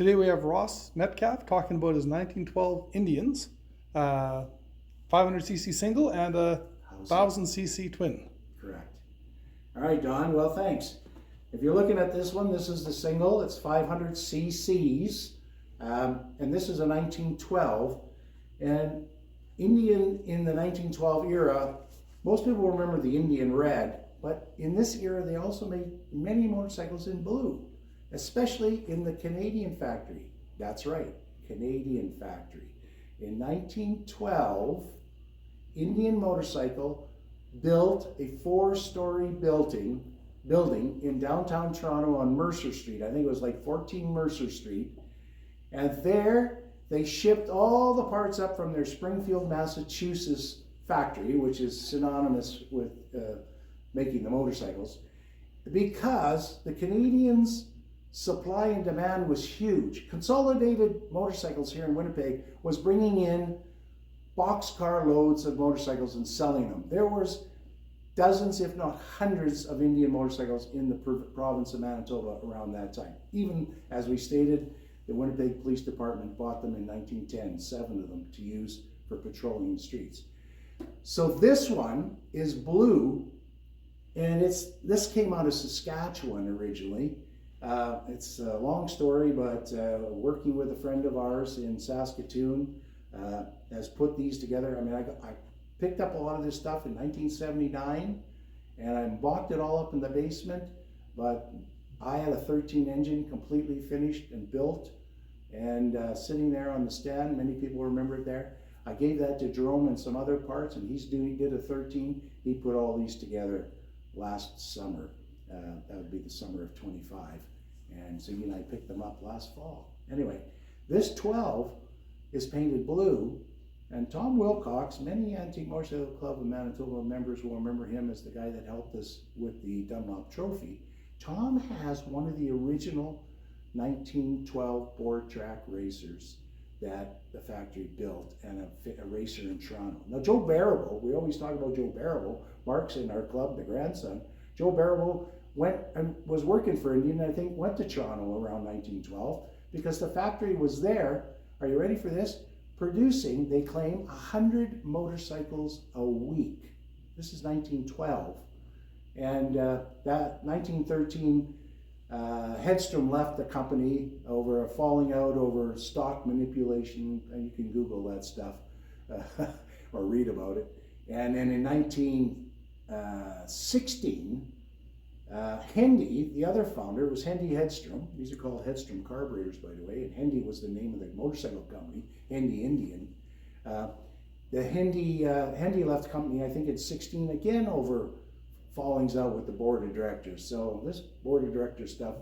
Today we have Ross Metcalfe talking about his 1912 Indians, 500cc single and a 1000cc twin. Correct. All right, Don. Well, thanks. If you're looking at this one, this is the single. It's 500 cc's, and this is a 1912. And Indian in the 1912 era, most people remember the Indian red, but in this era they also made many motorcycles in blue, especially in the Canadian factory. That's right, Canadian factory. In 1912, Indian Motorcycle built a 4-story building in downtown Toronto on Mercer Street. I think it was like 14 Mercer Street. And there they shipped all the parts up from their Springfield, Massachusetts factory, which is synonymous with making the motorcycles, because the Canadians' supply and demand was huge. Consolidated Motorcycles here in Winnipeg was bringing in boxcar loads of motorcycles and selling them. There was dozens, if not hundreds, of Indian motorcycles in the province of Manitoba around that time. Even, as we stated, the Winnipeg Police Department bought them in 1910, 7 of them, to use for patrolling the streets. So this one is blue, and this came out of Saskatchewan originally. It's a long story, but working with a friend of ours in Saskatoon has put these together. I mean, I picked up a lot of this stuff in 1979, and I mocked it all up in the basement, but I had a 13 engine completely finished and built and sitting there on the stand. Many people remember it there. I gave that to Jerome and some other parts, and he did a 13. He put all these together last summer. That would be the summer of 25. And so he and I picked them up last fall. Anyway, this 12 is painted blue, and Tom Wilcox, many Antique Motorcycle Club of Manitoba members will remember him as the guy that helped us with the Dunlop Trophy. Tom has one of the original 1912 board track racers that the factory built, and a racer in Toronto. Now, Joe Barrable, we always talk about Joe Barrable. Mark's in our club, the grandson. Joe Barrable went and was working for Indian, I think went to Toronto around 1912, because the factory was there, are you ready for this? Producing, they claim, 100 motorcycles a week. This is 1912. And that 1913, Hedstrom left the company over a falling out over stock manipulation, and you can Google that stuff or read about it. And then in 1916, Hendy, the other founder, was Hendy Hedstrom. These are called Hedstrom carburetors, by the way, and Hendy was the name of the motorcycle company, Hendy Indian. Hendy left the company, I think, in 16, again over fallings out with the board of directors. So this board of directors stuff,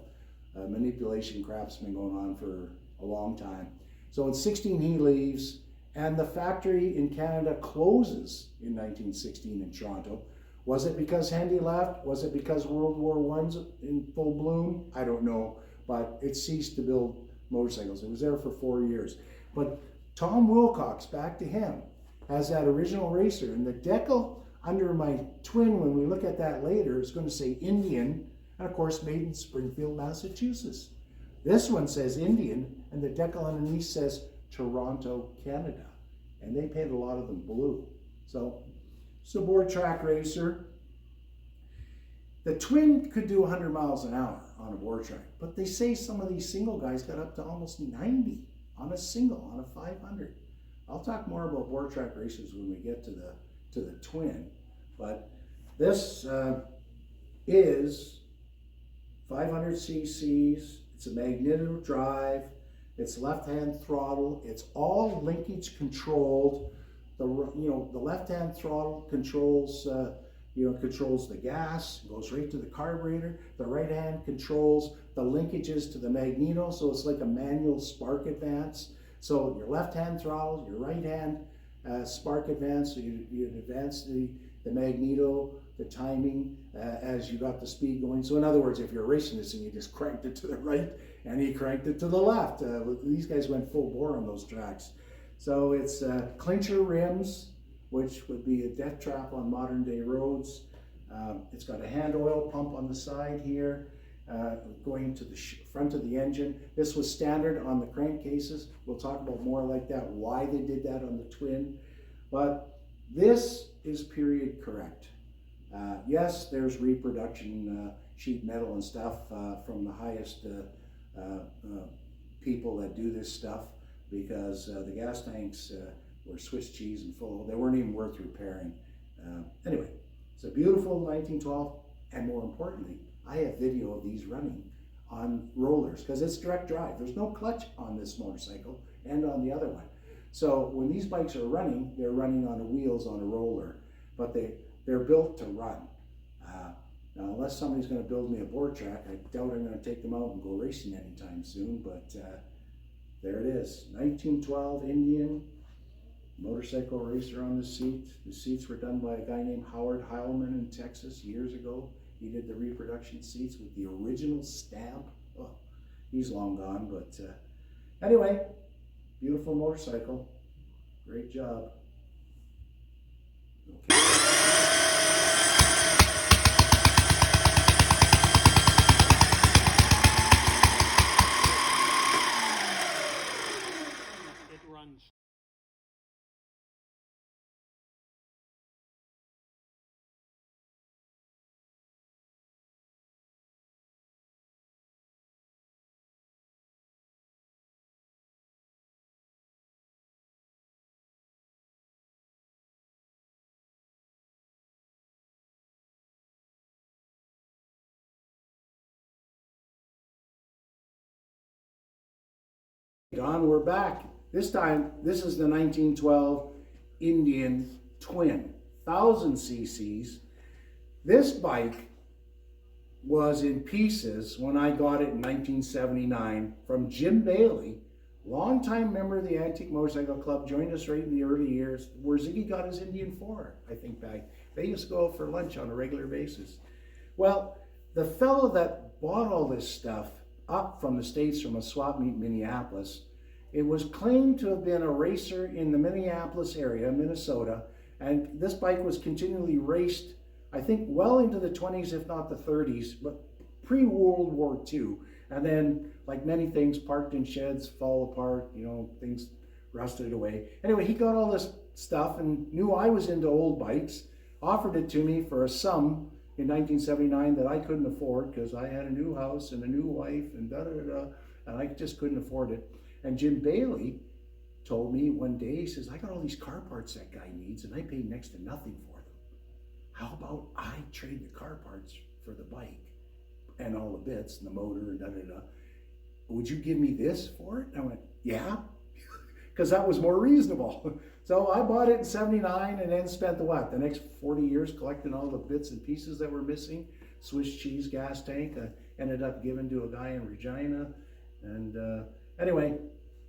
manipulation crap's been going on for a long time. So in 16 he leaves, and the factory in Canada closes in 1916 in Toronto. Was it because Hendy left? Was it because World War I's in full bloom? I don't know, but it ceased to build motorcycles. It was there for 4 years. But Tom Wilcox, back to him, has that original racer, and the decal under my twin, when we look at that later, is going to say Indian, and of course made in Springfield, Massachusetts. This one says Indian, and the decal underneath says Toronto, Canada. And they painted a lot of them blue. So it's a board track racer. The twin could do 100 miles an hour on a board track, but they say some of these single guys got up to almost 90 on a single, on a 500. I'll talk more about board track racers when we get to the twin, but this is 500 cc's. It's a magneto drive. It's left-hand throttle. It's all linkage controlled. The left-hand throttle controls controls the gas, goes right to the carburetor. The right hand controls the linkages to the magneto, so it's like a manual spark advance. So your left-hand throttle, your right-hand spark advance, so you advance the magneto, the timing as you got the speed going. So in other words, if you're racing this and you just cranked it to the right and he cranked it to the left. These guys went full bore on those tracks. So it's clincher rims, which would be a death trap on modern day roads. It's got a hand oil pump on the side here. going to the front of the engine. This was standard on the crankcases. We'll talk about more like that, why they did that on the twin. But this is period correct. Yes, there's reproduction sheet metal and stuff from the highest people that do this stuff, because the gas tanks were Swiss cheese and full. They weren't even worth repairing. Anyway, it's a beautiful 1912, and more importantly, I have video of these running on rollers, because it's direct drive. There's no clutch on this motorcycle and on the other one. So when these bikes are running, they're running on the wheels on a roller, but they're built to run. Now, unless somebody's going to build me a board track, I doubt I'm going to take them out and go racing anytime soon, but there it is. 1912 Indian motorcycle racer on the seat. The seats were done by a guy named Howard Heilman in Texas years ago. He did the reproduction seats with the original stamp. Oh, he's long gone, but anyway, beautiful motorcycle. Great job. Okay. It runs. Don, we're back. This time, this is the 1912 Indian Twin, 1000 cc's. This bike was in pieces when I got it in 1979 from Jim Bailey, longtime member of the Antique Motorcycle Club, joined us right in the early years, where Ziggy got his Indian 4, I think back. They used to go out for lunch on a regular basis. Well, the fellow that bought all this stuff up from the States from a swap meet in Minneapolis, it was claimed to have been a racer in the Minneapolis area, Minnesota, and this bike was continually raced, I think, well into the 20s, if not the 30s, but pre-World War II. And then, like many things, parked in sheds, fall apart, you know, things rusted away. Anyway, he got all this stuff and knew I was into old bikes, offered it to me for a sum in 1979 that I couldn't afford, because I had a new house and a new wife and da-da-da-da, and I just couldn't afford it. And Jim Bailey told me one day, he says, I got all these car parts that guy needs and I paid next to nothing for them. How about I trade the car parts for the bike and all the bits and the motor and da-da-da. Would you give me this for it? And I went, yeah, because that was more reasonable. So I bought it in 79 and then spent the next 40 years collecting all the bits and pieces that were missing. Swiss cheese gas tank, ended up giving to a guy in Regina. And anyway,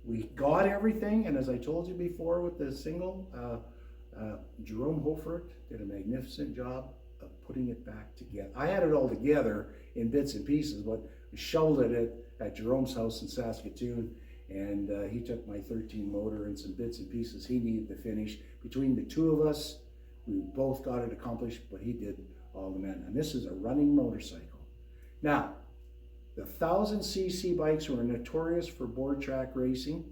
we got everything. And as I told you before with the single, Jerome Hofert did a magnificent job of putting it back together. I had it all together in bits and pieces, but shoveled it at Jerome's house in Saskatoon. And he took my 13 motor and some bits and pieces he needed to finish. Between the two of us, we both got it accomplished, but he did all the men. And this is a running motorcycle. Now, the 1000 cc bikes were notorious for board track racing.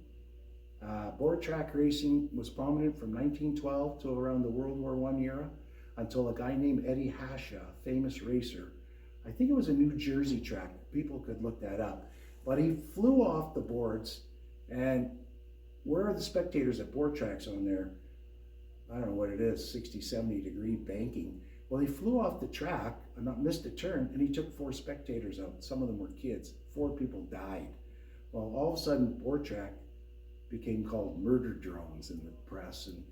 Board track racing was prominent from 1912 to around the World War I era, until a guy named Eddie Hasha, a famous racer, I think it was a New Jersey track, people could look that up, but he flew off the boards. And where are the spectators at board tracks on there? I don't know what it is, 60, 70 degree banking. Well, he flew off the track and missed a turn, and he took 4 spectators out. Some of them were kids. 4 people died. Well, all of a sudden, board track became called murder drones in the press. And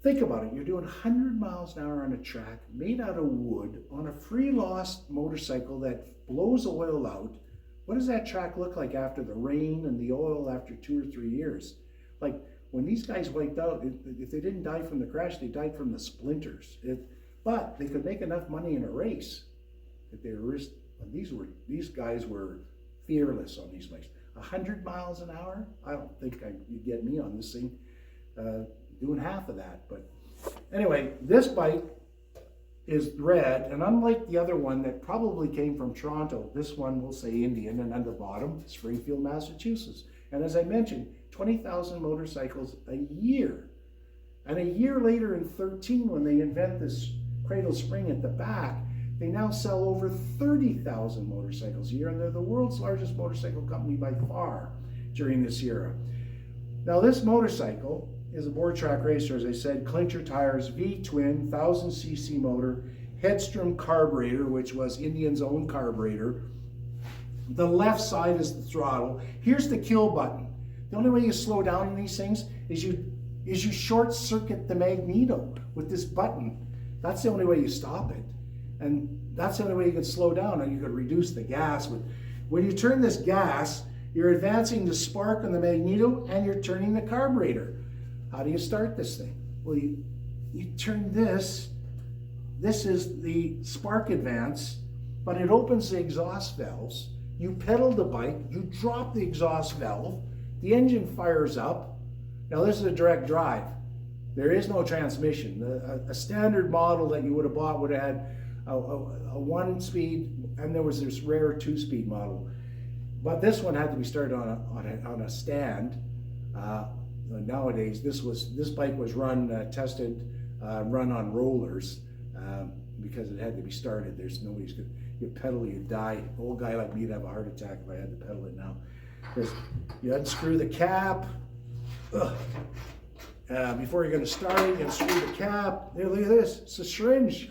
think about it, you're doing 100 miles an hour on a track made out of wood on a free lost motorcycle that blows oil out. What does that track look like after the rain and the oil after 2 or 3 years? Like when these guys wiped out, if they didn't die from the crash, they died from the splinters. But they could make enough money in a race that they were, these guys were fearless on these bikes. 100 miles an hour? I don't think you'd get me on this thing doing half of that. But anyway, this bike is red, and unlike the other one that probably came from Toronto, this one will say Indian, and on the bottom, Springfield, Massachusetts. And as I mentioned, 20,000 motorcycles a year. And a year later in 13, when they invent this cradle spring at the back, they now sell over 30,000 motorcycles a year, and they're the world's largest motorcycle company by far during this era. Now this motorcycle is a board track racer, as I said, clincher tires, V-twin, 1000cc motor, Headstrom carburetor, which was Indian's own carburetor. The left side is the throttle. Here's the kill button. The only way you slow down in these things is you short circuit the magneto with this button. That's the only way you stop it. And that's the only way you can slow down, and you could reduce the gas. But when you turn this gas, you're advancing the spark on the magneto and you're turning the carburetor. How do you start this thing? Well, you turn this. This is the spark advance, but it opens the exhaust valves. You pedal the bike, you drop the exhaust valve, the engine fires up. Now this is a direct drive. There is no transmission. A standard model that you would have bought would have had a 1-speed, and there was this rare 2-speed model. But this one had to be started on a stand. Nowadays, this bike was tested, run on rollers because it had to be started. There's nobody's good. You pedal, you die. An old guy like me would have a heart attack if I had to pedal it now. Because you unscrew the cap. Before you're going to start it, you unscrew the cap. There, look at this. It's a syringe.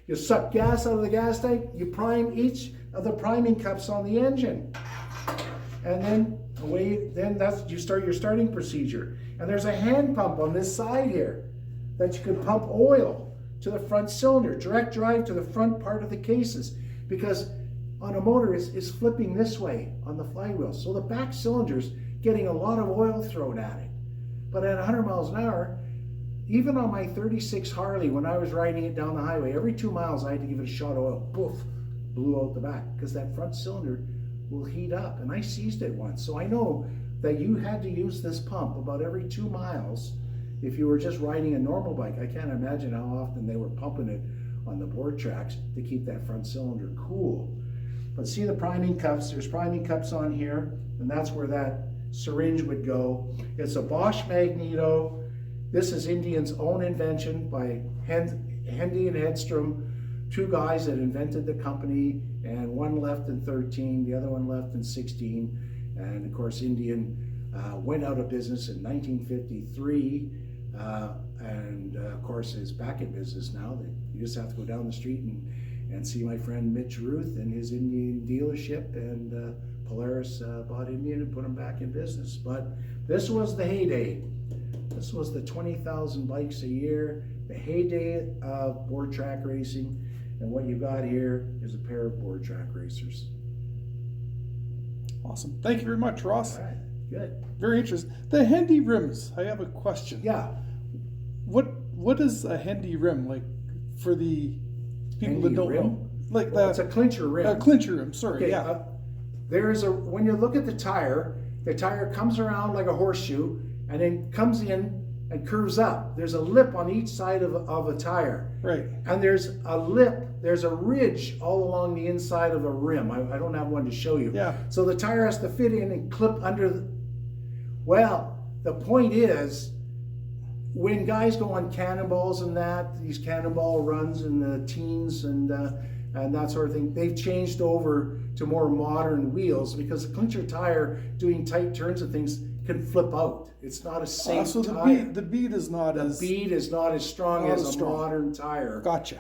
You suck gas out of the gas tank. You prime each of the priming cups on the engine, and then that's you start your starting procedure. And there's a hand pump on this side here that you can pump oil to the front cylinder, direct drive to the front part of the cases, because on a motor is flipping this way on the flywheel, so the back cylinder's getting a lot of oil thrown at it. But at 100 miles an hour, even on my 36 Harley, when I was riding it down the highway, every 2 miles I had to give it a shot of oil. Poof, blew out the back, because that front cylinder will heat up. And I seized it once, so I know that you had to use this pump about every 2 miles if you were just riding a normal bike. I can't imagine how often they were pumping it on the board tracks to keep that front cylinder cool. But see the priming cups, there's priming cups on here, and that's where that syringe would go. It's a Bosch magneto. This is Indian's own invention by Hendy and Headstrom, 2 guys that invented the company, and one left in 13, the other one left in 16. And of course, Indian went out of business in 1953, and of course is back in business now. You just have to go down the street and see my friend Mitch Ruth and his Indian dealership, and Polaris bought Indian and put them back in business. But this was the heyday. This was the 20,000 bikes a year, the heyday of board track racing. And what you got here is a pair of board track racers. Awesome. Thank you very much, Ross. All right, good. Very interesting. The Hendy rims, I have a question. Yeah. What is a Hendy rim, like, for the people Hendy that don't rim? know? Like It's a clincher rim. A clincher rim, sorry, Okay, yeah. when you look at the tire comes around like a horseshoe and then comes in and curves up. There's a lip on each side of a tire. Right. And there's a ridge all along the inside of the rim. I don't have one to show you. Yeah. So the tire has to fit in and clip under well, the point is, when guys go on cannonballs and these cannonball runs in the teens and that sort of thing, they've changed over to more modern wheels, because the clincher tire doing tight turns and things can flip out. It's not a safe So tire. the bead is not as... The bead is not as strong as a modern tire. Gotcha.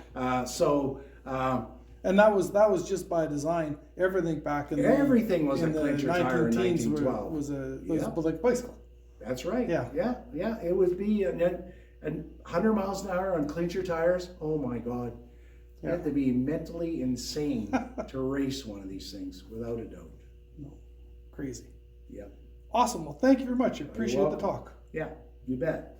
And that was just by design. Everything back in everything was a in the clincher tire in 1912 1912. was like bicycle. That's right. Yeah. Yeah. It would be, and 100 miles an hour on clincher tires. Oh my God. You have to be mentally insane to race one of these things, without a doubt. No. Crazy. Yeah. Awesome. Well, thank you very much. I appreciate the welcome. talk. Yeah, you bet.